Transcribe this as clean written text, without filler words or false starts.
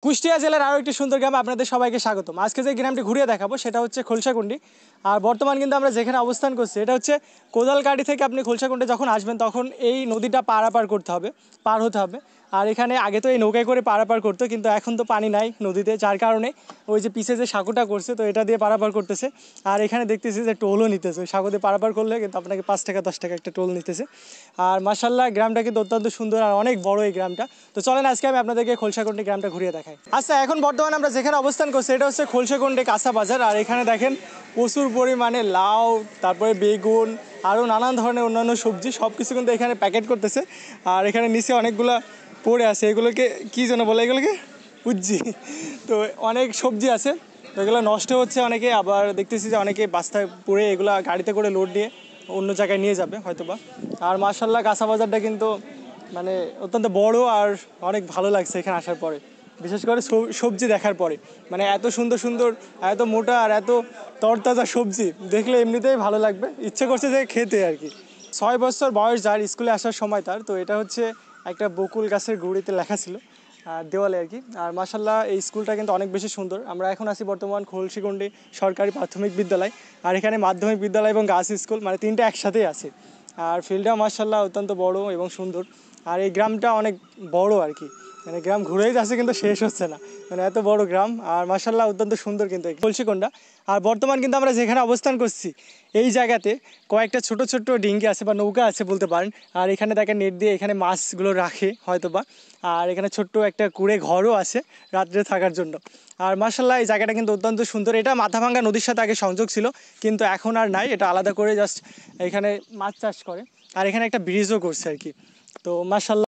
কুষ্টিয়া জেলার আরও একটি সুন্দর গ্রামে আপনাদের সবাইকে স্বাগতম। আজকে যে গ্রামটি ঘুরিয়ে দেখাবো সেটা হচ্ছে খোলসাকুণ্ডি। আর বর্তমান কিন্তু আমরা যেখানে অবস্থান করছি এটা হচ্ছে কোদালকাটি থেকে আপনি খোলসাকুণ্ডে যখন আসবেন তখন এই নদীটা পারাপার করতে হবে, পার হতে হবে। আর এখানে আগে তো এই নৌকায় করে পারাপার করতো, কিন্তু এখন তো পানি নাই নদীতে, যার কারণে ওই যে পিছে যে সাঁকোটা করছে তো এটা দিয়ে পারাপার করতেছে। আর এখানে দেখতেছি যে টোলও নিতেছে, ওই সাঁকো দিয়ে পারাপার করলে কিন্তু আপনাকে 5 টাকা 10 টাকা একটা টোল নিতেছে। আর মার্শাল্লাহ গ্রামটা কিন্তু অত্যন্ত সুন্দর আর অনেক বড় এই গ্রামটা। তো চলেন আজকে আমি আপনাদেরকে খোলসাকুণ্ডি গ্রামটা ঘুরিয়ে দেখাই। আচ্ছা, এখন বর্তমানে আমরা যেখানে অবস্থান করছি এটা হচ্ছে খোলসাকুণ্ডি কাঁচা বাজার। আর এখানে দেখেন প্রচুর পরিমাণে লাউ, তারপরে বেগুন, আরও নানান ধরনের অন্যান্য সবজি সব কিছু কিন্তু এখানে প্যাকেট করতেছে। আর এখানে নিচে অনেকগুলো পড়ে আছে, এগুলোকে কী যেন বলে, এগুলোকে উজ্জি। তো অনেক সবজি আছে, তো এগুলো নষ্ট হচ্ছে অনেকে, আবার দেখতেছি যে অনেকে বাস্তায় পড়ে এগুলো গাড়িতে করে লোড দিয়ে অন্য জায়গায় নিয়ে যাবে হয়তোবা। আর মার্শাল্লাহ কাঁচা বাজারটা কিন্তু মানে অত্যন্ত বড় আর অনেক ভালো লাগছে এখানে আসার পরে, বিশেষ করে সবজি দেখার পরে। মানে এত সুন্দর সুন্দর, এত মোটা আর এত তরতাজা সবজি দেখলে এমনিতেই ভালো লাগবে, ইচ্ছে করছে যে খেতে আর কি। 6 বছর বয়স যার, স্কুলে আসার সময় তার, তো এটা হচ্ছে একটা বকুল গাছের গুঁড়িতে লেখা ছিল আর দেওয়ালে আর কি। আর মাশাল্লাহ এই স্কুলটা কিন্তু অনেক বেশি সুন্দর। আমরা এখন আছি বর্তমান খোলসিকুণ্ডি সরকারি প্রাথমিক বিদ্যালয়। আর এখানে মাধ্যমিক বিদ্যালয় এবং গার্লস স্কুল মানে তিনটা একসাথেই আছে। আর ফিল্ডটাও মাশাল্লাহ অত্যন্ত বড় এবং সুন্দর। আর এই গ্রামটা অনেক বড় আর কি, মানে গ্রাম ঘুরেই যাচ্ছে কিন্তু শেষ হচ্ছে না, মানে এত বড় গ্রাম। আর মাশাল্লাহ অত্যন্ত সুন্দর কিন্তু কলসিকোন্ডা। আর বর্তমান কিন্তু আমরা যেখানে অবস্থান করছি এই জায়গাতে কয়েকটা ছোট ছোট ডিঙ্গি আছে বা নৌকা আছে বলতে পারেন। আর এখানে দেখেন নেট দিয়ে এখানে মাছগুলো রাখে হয়তোবা। আর এখানে ছোট্ট একটা কুঁড়ে ঘরও আছে রাত্রে থাকার জন্য। আর মাশাল্লাহ এই জায়গাটা কিন্তু অত্যন্ত সুন্দর। এটা মাথাভাঙ্গা নদীর সাথে আগে সংযোগ ছিল, কিন্তু এখন আর নাই, এটা আলাদা করে জাস্ট এখানে মাছ চাষ করে। আর এখানে একটা ব্রিজও করছে আর কি। তো মাশাল্লাহ।